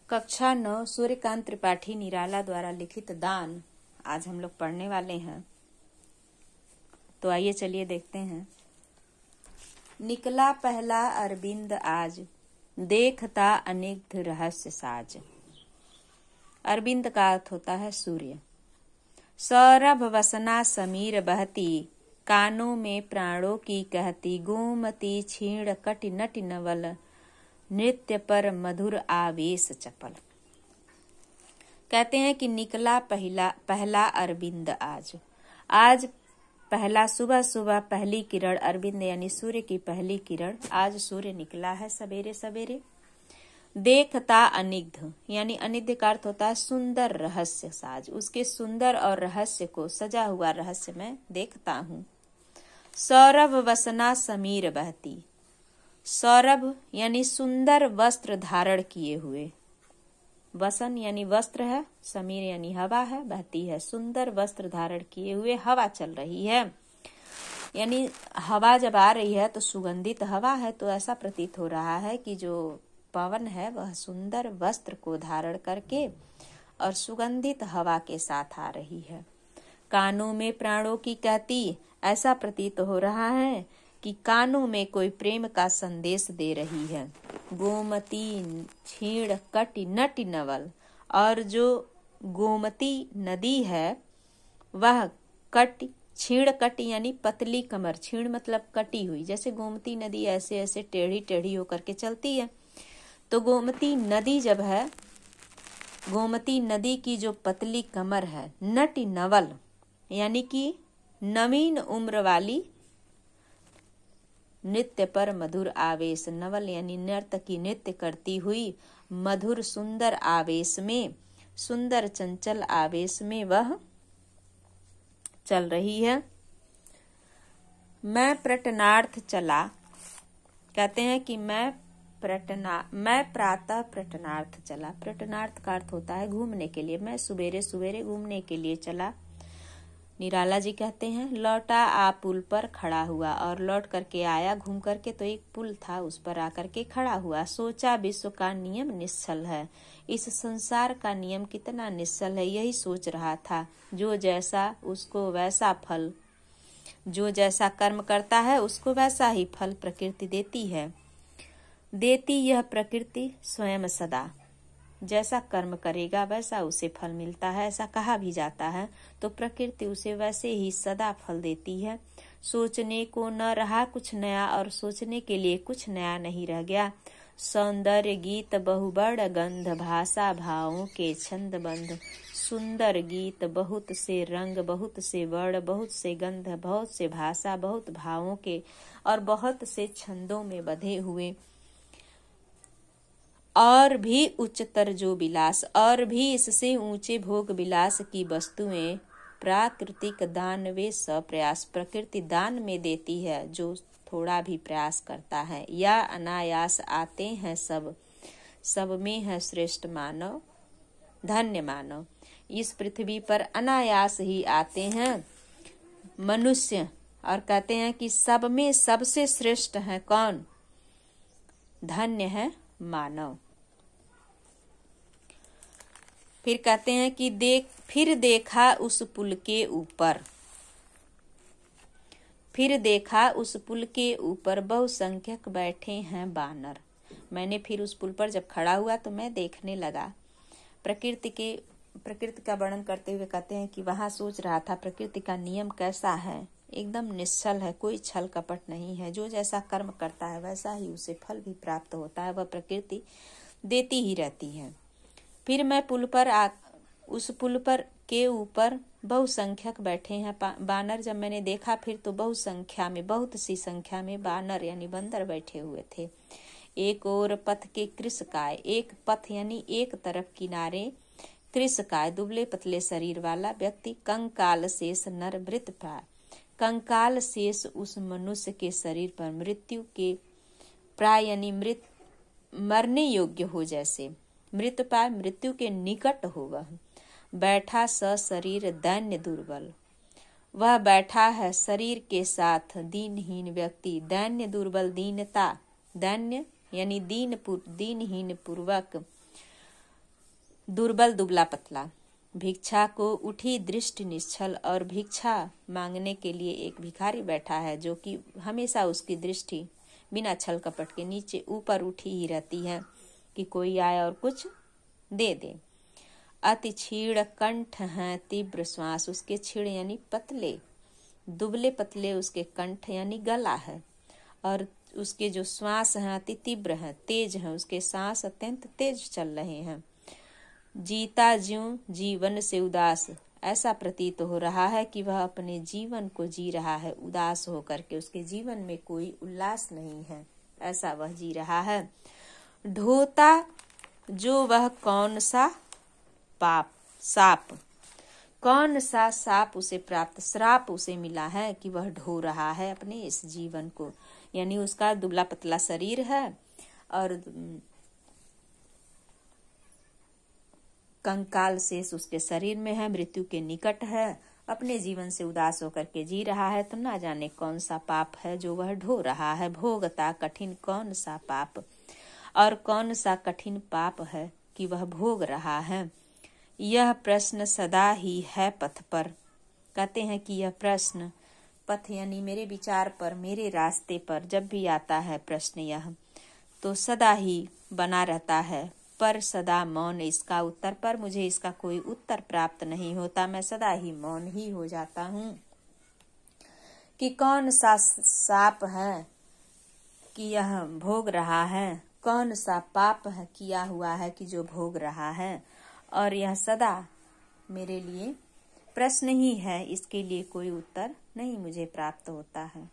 कक्षा 9 सूर्यकांत त्रिपाठी निराला द्वारा लिखित दान आज हम लोग पढ़ने वाले हैं। तो आइए चलिए देखते हैं। निकला पहला अरविंद आज, देखता अनिग्ध रहस्य साज। अरविंद का अर्थ होता है सूर्य। सौरभ वसना समीर बहती, कानों में प्राणों की कहती। गोमती छीण कटि नटि नवल, नृत्य पर मधुर आवेश चपल। कहते हैं कि निकला पहला अरविंद आज पहला सुबह सुबह पहली किरण, अरविंद यानी सूर्य की पहली किरण। आज सूर्य निकला है सवेरे सवेरे। देखता अनिग्ध यानी अनिग्ध का अर्थ होता है सुंदर रहस्य साज। उसके सुंदर और रहस्य को, सजा हुआ रहस्य मैं देखता हूँ। सौरभ वसना समीर बहती, सौरभ यानी सुंदर वस्त्र धारण किए हुए। वसन यानी वस्त्र है, समीर यानी हवा है, बहती है सुंदर वस्त्र धारण किए हुए हवा चल रही है। यानी हवा जब आ रही है तो सुगंधित हवा है, तो ऐसा प्रतीत हो रहा है कि जो पवन है वह सुंदर वस्त्र को धारण करके और सुगंधित हवा के साथ आ रही है। कानों में प्राणों की कहती, ऐसा प्रतीत हो रहा है कि कानों में कोई प्रेम का संदेश दे रही है। गोमती छीण कटि नटि नवल, और जो गोमती नदी है वह कटि, छीण कटि यानी पतली कमर, छीण मतलब कटी हुई। जैसे गोमती नदी ऐसे ऐसे टेढ़ी टेढ़ी होकर के चलती है, तो गोमती नदी जब है, गोमती नदी की जो पतली कमर है, नटि नवल यानी कि नवीन उम्र वाली, नृत्य पर मधुर आवेश, नवल यानी नर्तकी नृत्य करती हुई मधुर सुंदर आवेश में, सुंदर चंचल आवेश में वह चल रही है। मैं प्रटनार्थ चला, कहते हैं कि मैं प्रातः प्रटनार्थ चला। प्रटनार्थ का अर्थ होता है घूमने के लिए। मैं सवेरे सवेरे घूमने के लिए चला। निराला जी कहते हैं लौटा आ पुल पर खड़ा हुआ, और लौट करके आया घूम करके तो एक पुल था उस पर आकर के खड़ा हुआ। सोचा विश्व का नियम निश्चल है, इस संसार का नियम कितना निश्चल है, यही सोच रहा था। जो जैसा उसको वैसा फल, जो जैसा कर्म करता है उसको वैसा ही फल प्रकृति देती है। देती यह प्रकृति स्वयं सदा, जैसा कर्म करेगा वैसा उसे फल मिलता है, ऐसा कहा भी जाता है। तो प्रकृति उसे वैसे ही सदा फल देती है। सोचने को न रहा कुछ नया, और सोचने के लिए कुछ नया नहीं रह गया। सौंदर्य गीत बहुबड़ गंध, भाषा भावों के छंद बंध। सुंदर गीत, बहुत से रंग, बहुत से वर्ण, बहुत से गंध, बहुत से भाषा, बहुत भावों के और बहुत से छंदों में बंधे हुए। और भी उच्चतर जो विलास, और भी इससे ऊंचे भोग विलास की वस्तुएं। प्राकृतिक दान वे सप्रयास, प्रकृति दान में देती है जो थोड़ा भी प्रयास करता है। या अनायास आते हैं सब, सब में है श्रेष्ठ मानव, धन्य मानव। इस पृथ्वी पर अनायास ही आते हैं मनुष्य, और कहते हैं कि सब में सबसे श्रेष्ठ है कौन? धन्य है मानव। फिर कहते हैं कि फिर देखा उस पुल के ऊपर, फिर देखा उस पुल के ऊपर बहुसंख्यक बैठे हैं बानर। मैंने फिर उस पुल पर जब खड़ा हुआ तो मैं देखने लगा। प्रकृति का वर्णन करते हुए कहते हैं कि वहां सोच रहा था प्रकृति का नियम कैसा है, एकदम निश्चल है, कोई छल कपट नहीं है। जो जैसा कर्म करता है वैसा ही उसे फल भी प्राप्त होता है, वह प्रकृति देती ही रहती है। फिर मैं उस पुल पर के ऊपर बहुसंख्यक बैठे हैं बानर। जब मैंने देखा फिर तो बहुसंख्या में, बहुत सी संख्या में बानर यानी बंदर बैठे हुए थे। एक और पथ के कृषकाय, एक पथ यानी एक तरफ किनारे, कृषकाय दुबले पतले शरीर वाला व्यक्ति। कंकाल शेष नर मृत प्राय, कंकाल शेष उस मनुष्य के शरीर पर मृत्यु के प्राय यानी मरने योग्य हो, जैसे मृत पाय मृत्यु के निकट हो वह। बैठा स शरीर दैन्य दुर्बल, वह बैठा है शरीर के साथ दीनहीन व्यक्ति। दैन्य दुर्बल, दीनता, दैन्य यानी दीनहीन पूर्वक, दीनहीन पूर्वक, दीनहीन यानी दीन पूर्वक, दीनहीन यानी दीन पूर्वक, दीनहीन यानी दीनहीन, दीनहीन यानी दीन पूर्वक, दीनहीन यानी दीन पूर्वक, दीनहीन यानी दीन पूर्वक, दीनहीन यानी दीन पूर्वक, दुर्बल दुबला पतला। भिक्षा को उठी दृष्टि निश्चल, और भिक्षा मांगने के लिए एक भिखारी बैठा है जो कि हमेशा उसकी दृष्टि बिना छल कपट के नीचे ऊपर उठी ही रहती है कि कोई आए और कुछ दे दे। अति छीड़ कंठ हैं तीव्र श्वास, उसके छीड़ यानी पतले, दुबले पतले उसके कंठ यानी गला है, और उसके जो श्वास हैं अति तीव्र हैं, तेज हैं, उसके सांस अत्यंत तेज चल रहे हैं। जीता ज्यों जीवन से उदास, ऐसा प्रतीत हो रहा है कि वह अपने जीवन को जी रहा है उदास होकर के, उसके जीवन में कोई उल्लास नहीं है, ऐसा वह जी रहा है। ढोता जो वह कौन सा पाप साप, कौन सा साप उसे प्राप्त, श्राप उसे मिला है कि वह ढो रहा है अपने इस जीवन को, यानी उसका दुबला पतला शरीर है और कंकाल शेष उसके शरीर में है, मृत्यु के निकट है, अपने जीवन से उदास होकर के जी रहा है। तो ना जाने कौन सा पाप है जो वह ढो रहा है। भोगता कठिन कौन सा पाप, और कौन सा कठिन पाप है कि वह भोग रहा है। यह प्रश्न सदा ही है पथ पर, कहते हैं कि यह प्रश्न पथ यानी मेरे विचार पर, मेरे रास्ते पर जब भी आता है प्रश्न यह, तो सदा ही बना रहता है, पर सदा मौन इसका उत्तर, पर मुझे इसका कोई उत्तर प्राप्त नहीं होता, मैं सदा ही मौन ही हो जाता हूँ। कि कौन सा साप है कि यह भोग रहा है, कौन सा पाप है किया हुआ है कि जो भोग रहा है, और यह सदा मेरे लिए प्रश्न ही है, इसके लिए कोई उत्तर नहीं मुझे प्राप्त होता है।